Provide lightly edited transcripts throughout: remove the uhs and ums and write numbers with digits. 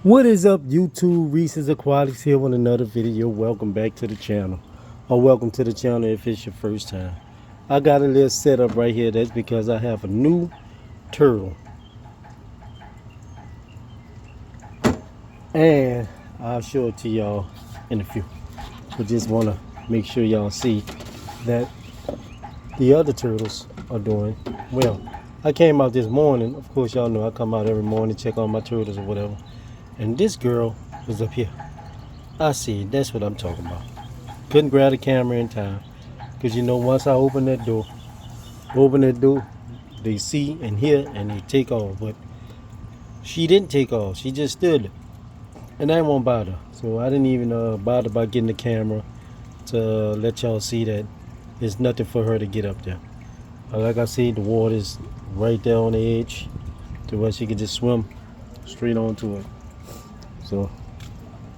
What is up, YouTube? Reese's Aquatics here with another video. Welcome back to the channel, or welcome to the channel if it's your first time. I got a little setup right here. That's because I have a new turtle, and I'll show it to y'all in a few. But just want to make sure y'all see that the other turtles are doing well. I came out this morning. Of course, y'all know I come out every morning, check on my turtles or whatever. And this girl was up here. I see. That's what I'm talking about. Couldn't grab the camera in time. Because you know, once I open that door, they see and hear and they take off. But she didn't take off. She just stood there. And I won't bother. So I didn't even bother about getting the camera to let y'all see that there's nothing for her to get up there. Like I said, the water's right there on the edge to where she could just swim straight onto it. So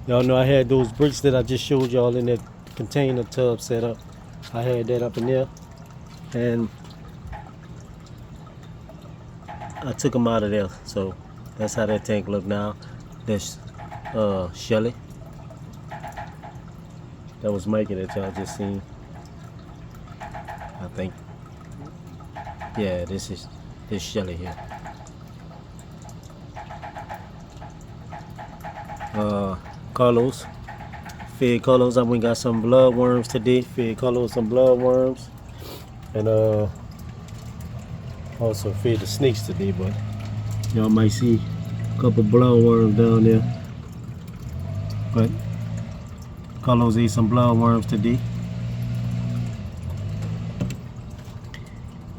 y'all know I had those bricks that I just showed y'all in that container tub set up. I had that up in there, and I took them out of there. So that's how that tank look now. That's Shelly. That was Mikey that y'all just seen. I think. Yeah, this Shelly here. Carlos. Fed Carlos. I went got some bloodworms today. Fed Carlos some bloodworms. And also fed the snakes today, but y'all might see a couple bloodworms down there. But Carlos ate some bloodworms today.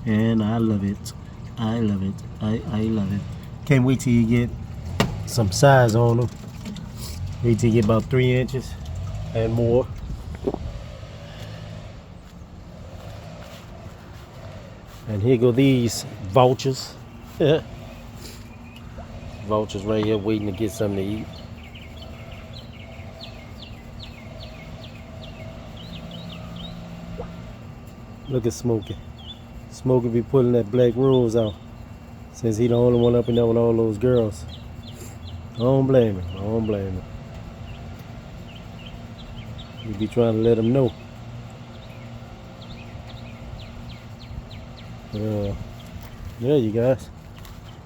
And I love it. I love it. I love it. Can't wait till you get some size on them. Wait till you get about 3 inches and more. And here go these vultures. Vultures right here waiting to get something to eat. Look at Smokey. Smokey be pulling that black rose out since he the only one up in there with all those girls. I don't blame him. I don't blame him. You be trying to let them know. But yeah, you guys.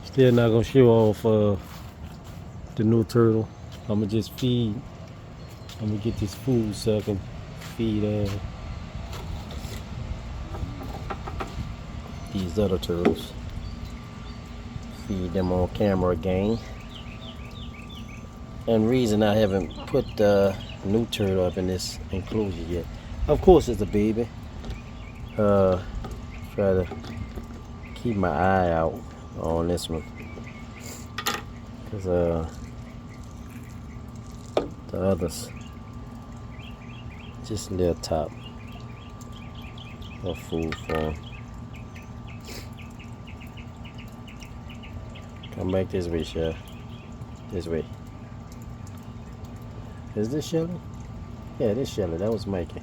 Still not gonna show off the new turtle. I'ma just feed. I'ma get this food so I can feed these other turtles. Feed them on camera again. And reason I haven't put the new turtle up in this enclosure yet. Of course it's a baby. Try to keep my eye out on this one. Cause the others just a little top of food for them. Come back this way, Shell. This way. Is this Shelly? Yeah, this Shelly. That was Mikey.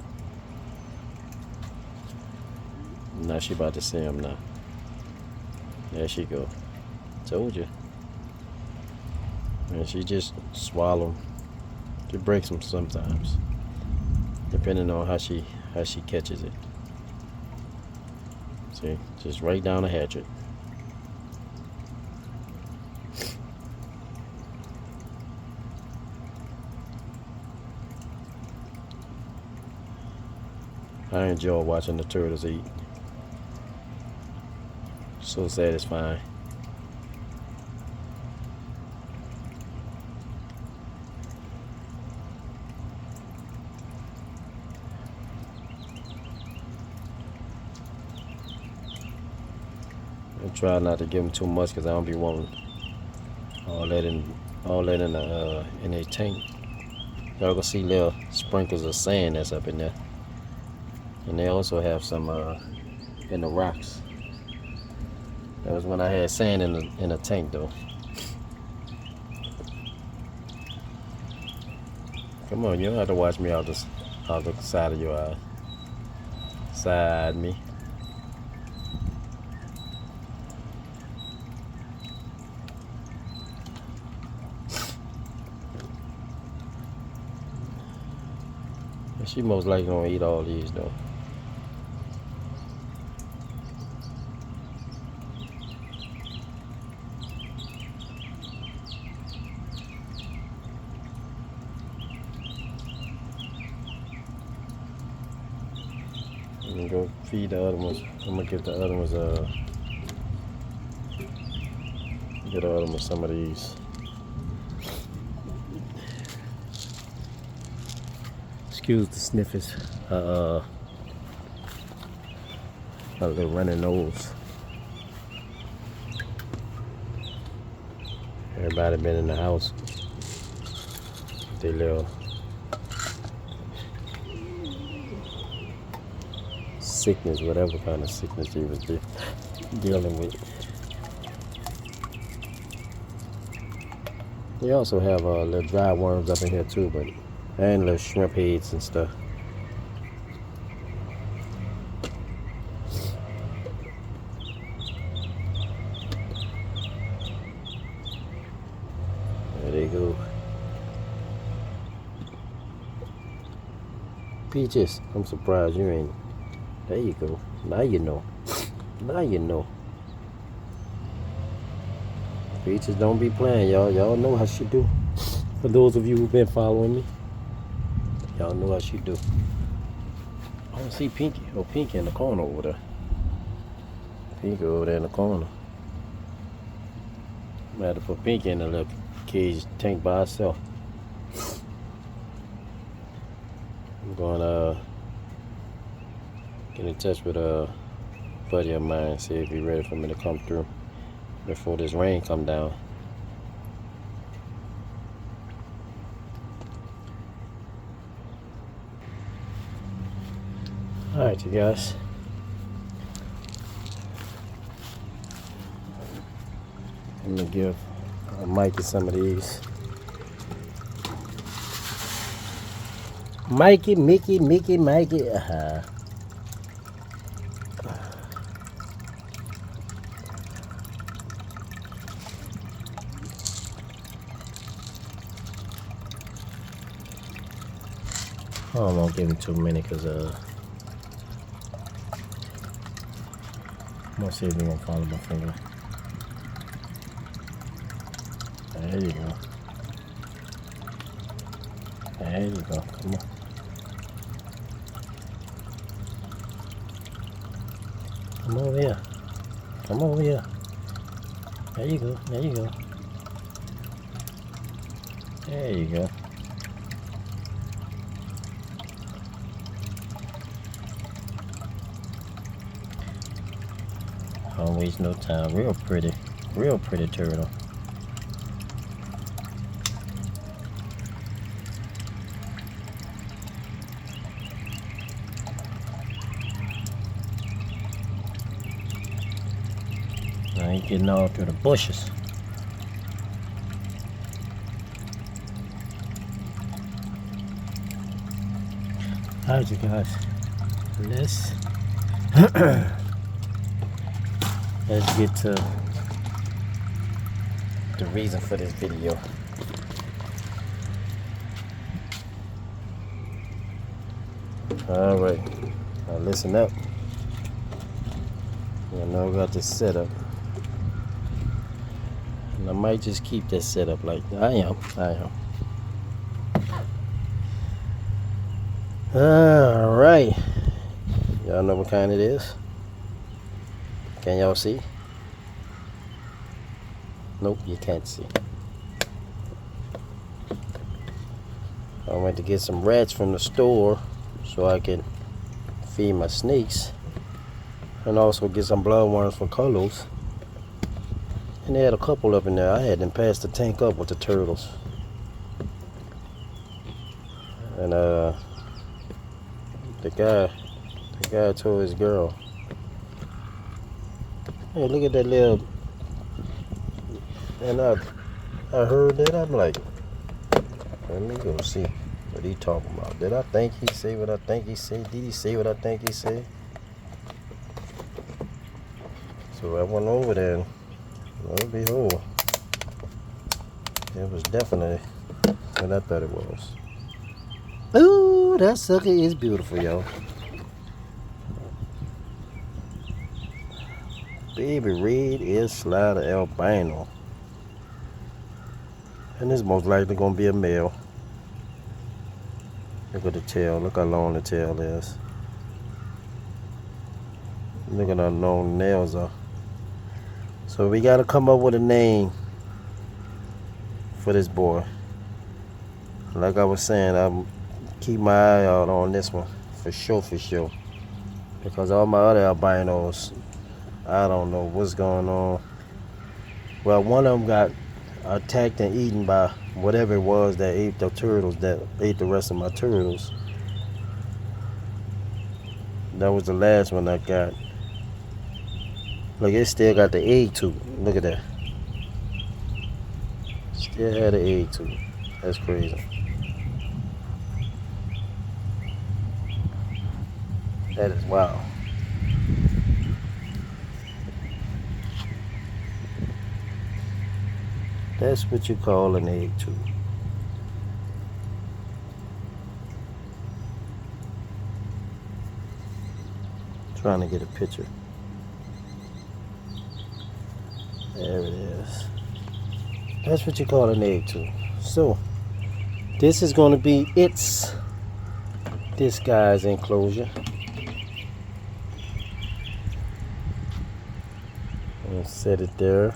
Now she about to see him now. There she go. Told you. And she just swallow. She breaks them sometimes, depending on how she catches it. See, just right down the hatchet. I enjoy watching the turtles eat. So satisfying. I try not to give them too much because I don't be wanting all that in a tank. Y'all gonna see little sprinkles of sand that's up in there. And they also have some in the rocks. That was when I had sand in a tank though. Come on, you don't have to watch me out the side of your eye. Side me. She most likely gonna eat all these though. I'm gonna go feed the other ones. I'm gonna give the other ones get the other ones some of these. Excuse the sniffers. A little runny nose. Everybody been in the house. They little sickness, whatever kind of sickness they was dealing with. We also have little dry worms up in here too, but and little shrimp heads and stuff. There they go. Peaches, I'm surprised you ain't. There you go. Now you know. Now you know. Peaches don't be playing, y'all. Y'all know how she do. For those of you who've been following me, y'all know how she do. I don't see Pinky. Oh, Pinky in the corner over there. Pinky over there in the corner. I'm gonna have to put Pinky in the little cage tank by herself. I'm gonna get in touch with a buddy of mine, see if he's ready for me to come through before this rain come down. Alright, you guys. I'm gonna give Mikey some of these. Mikey, Mickey, Mikey. Oh, I won't give him too many because I'm gonna see if he won't follow my finger. There you go. There you go. Come on. Come over here. Come over here. There you go. There you go. There you go. Don't waste no time. Real pretty turtle. Now he's getting all through the bushes. Alright, you guys. Let's get to the reason for this video. Alright, now listen up. I know I got this set up. And I might just keep this set up like I am. Alright. Y'all know what kind it is? Can y'all see? Nope, you can't see. I went to get some rats from the store so I can feed my snakes and also get some bloodworms for Carlos. And they had a couple up in there. I had them pass the tank up with the turtles. And the guy told his girl, hey, look at that little. And I heard that. I'm like, let me go see what he talking about. Did I think he say what I think he said? Did he say what I think he said? So I went over there and lo and behold, it was definitely what I thought it was. Ooh! Ooh, that sucker is beautiful, y'all. Baby red is slider albino. And this most likely gonna be a male. Look at the tail. Look how long the tail is. Look at how long the nails are. So we gotta come up with a name for this boy. Like I was saying, I'm keep my eye out on this one for sure. Because all my other albinos, I don't know what's going on. Well, one of them got attacked and eaten by whatever it was that ate the turtles, that ate the rest of my turtles. That was the last one I got. Look, it still got the egg too. Look at that. Still had an egg too. That's crazy. That is wild. That's what you call an egg too. Trying to get a picture. There it is. That's what you call an egg too. So this is going to be this guy's enclosure. And set it there.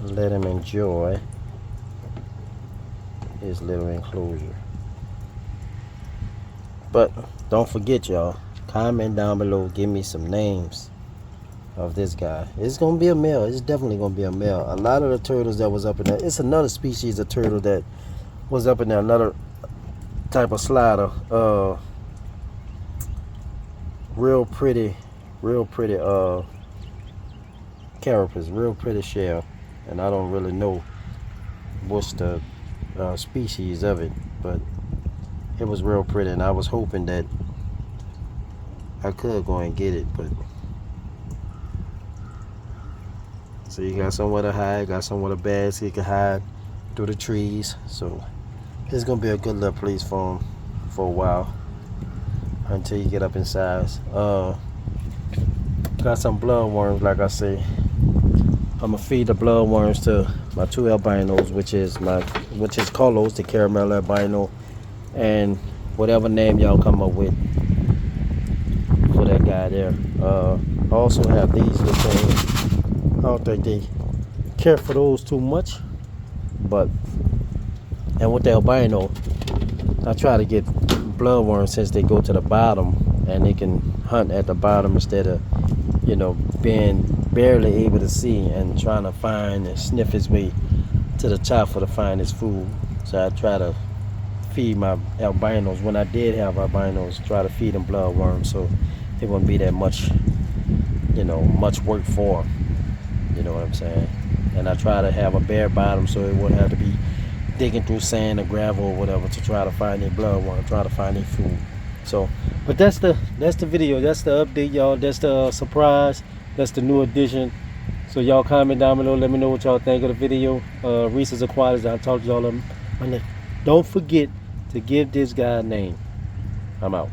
Let him enjoy his little enclosure. But don't forget, y'all, comment down below, give me some names of this guy. It's gonna be a male. It's definitely gonna be a male. A lot of the turtles that was up in there, it's another species of turtle that was up in there, another type of slider. Real pretty carapace, real pretty shell. And I don't really know what's the species of it, but it was real pretty, and I was hoping that I could go and get it. But so you got somewhere to hide, got somewhere to bed so you can hide through the trees. So it's gonna be a good little place for him for a while until you get up in size. Got some blood worms, like I say. I'm gonna feed the blood worms to my two albinos, which is Carlos, the caramel albino, and whatever name y'all come up with for that guy there. I also have these little things. I don't think they care for those too much, but and with the albino, I try to get blood worms since they go to the bottom and they can hunt at the bottom instead of, you know, being barely able to see and trying to find and sniff his way to the top to find his food. So I try to feed my albinos, when I did have albinos, try to feed them blood worms so it wouldn't be that much, you know, much work for them. You know what I'm saying? And I try to have a bare bottom so it wouldn't have to be digging through sand or gravel or whatever to try to find their blood worm, try to find their food. So, but that's the video. That's the update, y'all. That's the surprise. That's the new addition. So y'all comment down below. Let me know what y'all think of the video. Reese's Aquatics. I'll talk to y'all. Don't forget to give this guy a name. I'm out.